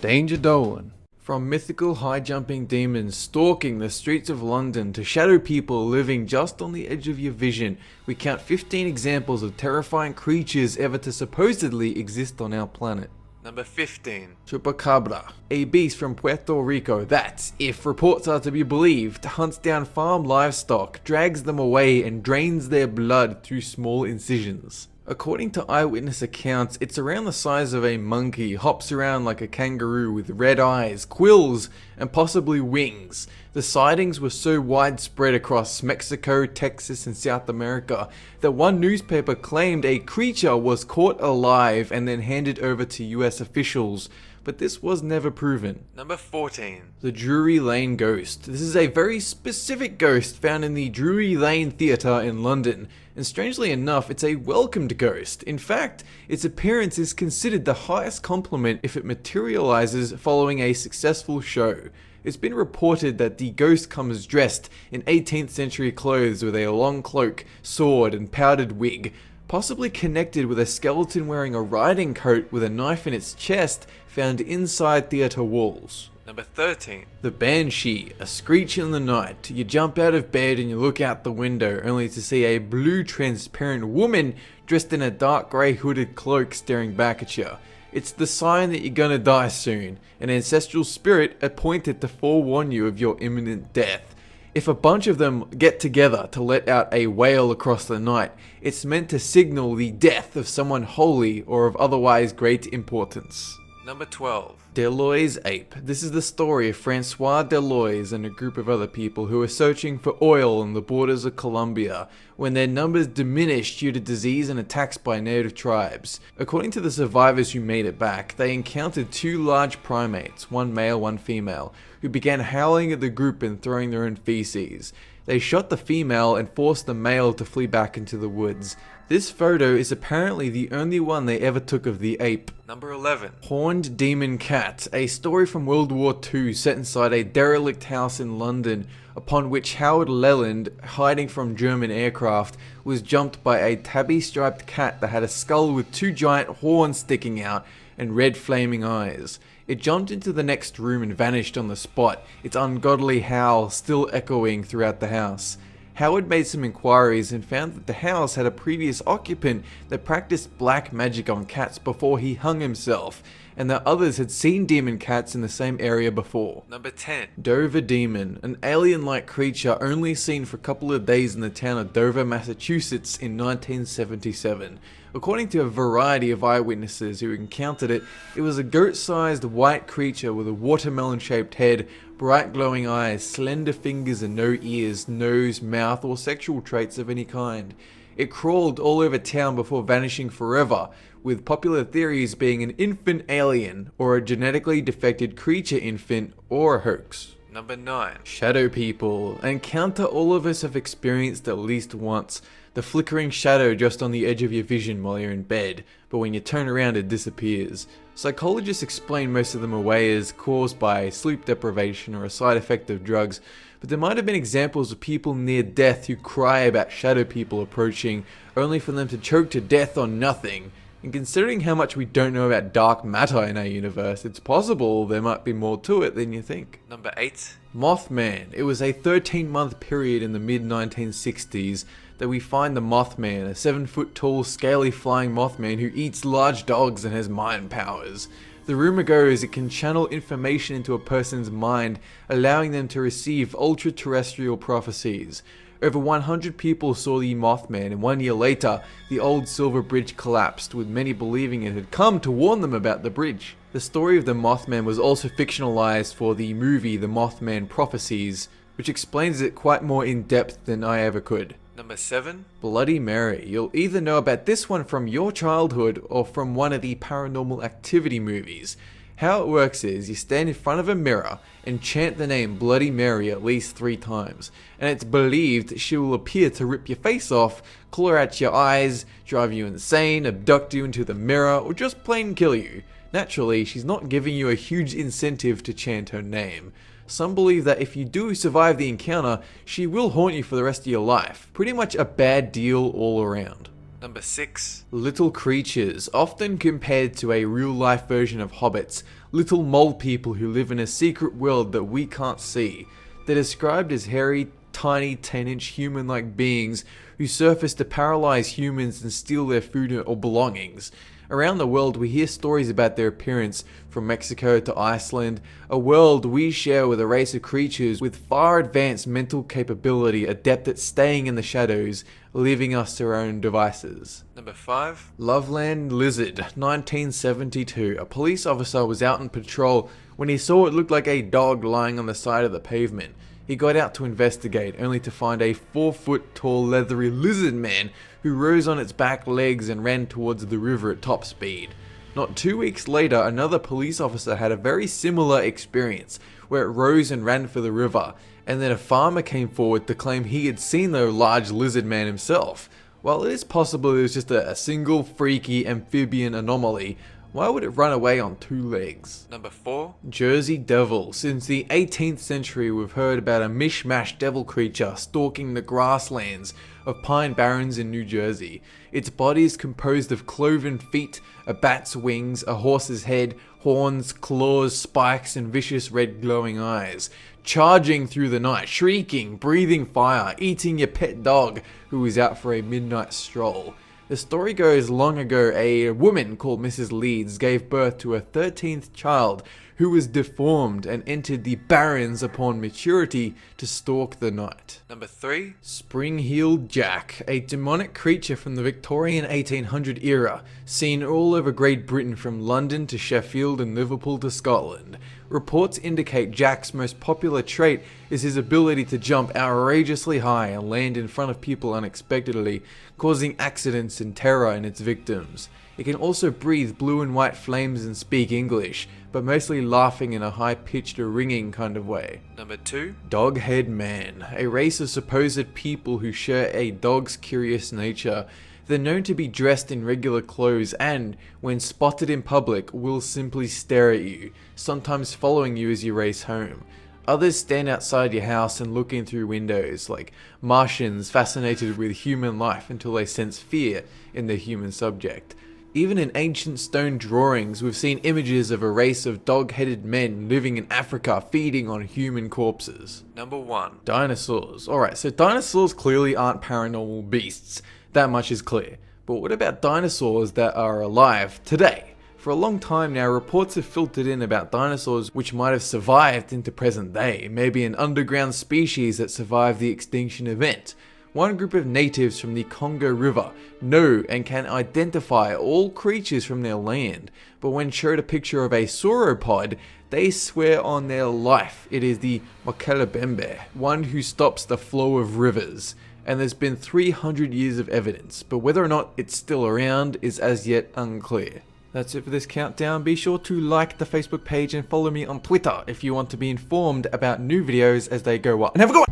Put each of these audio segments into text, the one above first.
Danger Dolan. From mythical high-jumping demons stalking the streets of London to shadow people living just on the edge of your vision, we count 15 examples of terrifying creatures ever to supposedly exist on our planet. Number 15. Chupacabra, a beast from Puerto Rico that, if reports are to be believed, hunts down farm livestock, drags them away and drains their blood through small incisions. According to eyewitness accounts, it's around the size of a monkey, hops around like a kangaroo with red eyes, quills, and possibly wings. The sightings were so widespread across Mexico, Texas, and South America that one newspaper claimed a creature was caught alive and then handed over to US officials, but this was never proven. Number 14. The Drury Lane Ghost. This is a very specific ghost found in the Drury Lane Theatre in London, and strangely enough, it's a welcomed ghost. In fact, its appearance is considered the highest compliment if it materializes following a successful show. It's been reported that the ghost comes dressed in 18th century clothes with a long cloak, sword, and powdered wig, possibly connected with a skeleton wearing a riding coat with a knife in its chest found inside theatre walls. Number 13. The Banshee, a screech in the night. You jump out of bed and you look out the window only to see a blue transparent woman dressed in a dark grey hooded cloak staring back at you. It's the sign that you're gonna die soon, an ancestral spirit appointed to forewarn you of your imminent death. If a bunch of them get together to let out a wail across the night, it's meant to signal the death of someone holy or of otherwise great importance. Number 12. Deloy's Ape. This is the story of Francois Deloys and a group of other people who were searching for oil on the borders of Colombia when their numbers diminished due to disease and attacks by native tribes. According to the survivors who made it back, they encountered two large primates, one male, one female, who began howling at the group and throwing their own feces. They shot the female and forced the male to flee back into the woods. This photo is apparently the only one they ever took of the ape. Number 11. Horned Demon Cat, a story from World War II set inside a derelict house in London, upon which Howard Leland, hiding from German aircraft, was jumped by a tabby-striped cat that had a skull with two giant horns sticking out and red flaming eyes. It jumped into the next room and vanished on the spot, its ungodly howl still echoing throughout the house. Howard made some inquiries and found that the house had a previous occupant that practiced black magic on cats before he hung himself, and that others had seen demon cats in the same area before. Number 10. Dover Demon, an alien-like creature only seen for a couple of days in the town of Dover, Massachusetts in 1977. According to a variety of eyewitnesses who encountered it, it was a goat-sized white creature with a watermelon-shaped head, bright glowing eyes, slender fingers and no ears, nose, mouth or sexual traits of any kind. It crawled all over town before vanishing forever, with popular theories being an infant alien, or a genetically defected creature infant, or a hoax. Number 9. Shadow people, an encounter all of us have experienced at least once. The flickering shadow just on the edge of your vision while you're in bed, but when you turn around it disappears. Psychologists explain most of them away as caused by sleep deprivation or a side effect of drugs, but there might have been examples of people near death who cry about shadow people approaching, only for them to choke to death on nothing. And considering how much we don't know about dark matter in our universe, it's possible there might be more to it than you think. Number 8. Mothman. It was a 13-month period in the mid-1960s that we find the Mothman, a 7-foot-tall, scaly flying Mothman who eats large dogs and has mind powers. The rumor goes it can channel information into a person's mind, allowing them to receive ultra-terrestrial prophecies. Over 100 people saw the Mothman, and 1 year later, the old silver bridge collapsed, with many believing it had come to warn them about the bridge. The story of the Mothman was also fictionalized for the movie The Mothman Prophecies, which explains it quite more in depth than I ever could. Number 7. Bloody Mary. You'll either know about this one from your childhood or from one of the Paranormal Activity movies. How it works is you stand in front of a mirror and chant the name Bloody Mary at least 3 times, and it's believed she will appear to rip your face off, claw out your eyes, drive you insane, abduct you into the mirror, or just plain kill you. Naturally, she's not giving you a huge incentive to chant her name. Some believe that if you do survive the encounter, she will haunt you for the rest of your life. Pretty much a bad deal all around. Number 6. Little creatures, often compared to a real-life version of hobbits, little mole people who live in a secret world that we can't see. They're described as hairy, tiny 10-inch human-like beings who surface to paralyze humans and steal their food or belongings. Around the world, we hear stories about their appearance, from Mexico to Iceland, a world we share with a race of creatures with far advanced mental capability, adept at staying in the shadows, leaving us to our own devices. Number 5. Loveland Lizard, 1972. A police officer was out on patrol when he saw what looked like a dog lying on the side of the pavement. He got out to investigate, only to find a 4-foot-tall leathery lizard man who rose on its back legs and ran towards the river at top speed. Not 2 weeks later, another police officer had a very similar experience, where it rose and ran for the river, and then a farmer came forward to claim he had seen the large lizard man himself. While it is possible it was just a single freaky amphibian anomaly, why would it run away on 2 legs? Number 4. Jersey Devil. Since the 18th century, we've heard about a mishmash devil creature stalking the grasslands of Pine Barrens in New Jersey. Its body is composed of cloven feet, a bat's wings, a horse's head, horns, claws, spikes, and vicious red glowing eyes. Charging through the night, shrieking, breathing fire, eating your pet dog who is out for a midnight stroll. The story goes, long ago, a woman called Mrs. Leeds gave birth to a 13th child who was deformed and entered the barrens upon maturity to stalk the night. Number 3. Spring-heeled Jack, a demonic creature from the Victorian 1800 era, seen all over Great Britain from London to Sheffield and Liverpool to Scotland. Reports indicate Jack's most popular trait is his ability to jump outrageously high and land in front of people unexpectedly, causing accidents and terror in its victims. It can also breathe blue and white flames and speak English, but mostly laughing in a high-pitched ringing kind of way. Number 2. Doghead Man, a race of supposed people who share a dog's curious nature. They're known to be dressed in regular clothes and, when spotted in public, will simply stare at you, sometimes following you as you race home. Others stand outside your house and look in through windows, like Martians fascinated with human life until they sense fear in the human subject. Even in ancient stone drawings, we've seen images of a race of dog-headed men living in Africa feeding on human corpses. Number 1. Dinosaurs. Alright, so dinosaurs clearly aren't paranormal beasts. That much is clear. But what about dinosaurs that are alive today? For a long time now, reports have filtered in about dinosaurs which might have survived into present day, maybe an underground species that survived the extinction event. One group of natives from the Congo River know and can identify all creatures from their land, but when showed a picture of a sauropod, they swear on their life it is the Mokelebembe, one who stops the flow of rivers. And there's been 300 years of evidence, but whether or not it's still around is as yet unclear. That's it for this countdown. Be sure to like the Facebook page and follow me on Twitter if you want to be informed about new videos as they go up. And have a good one!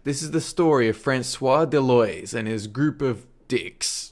This is the story of Francois Deloise and his group of dicks.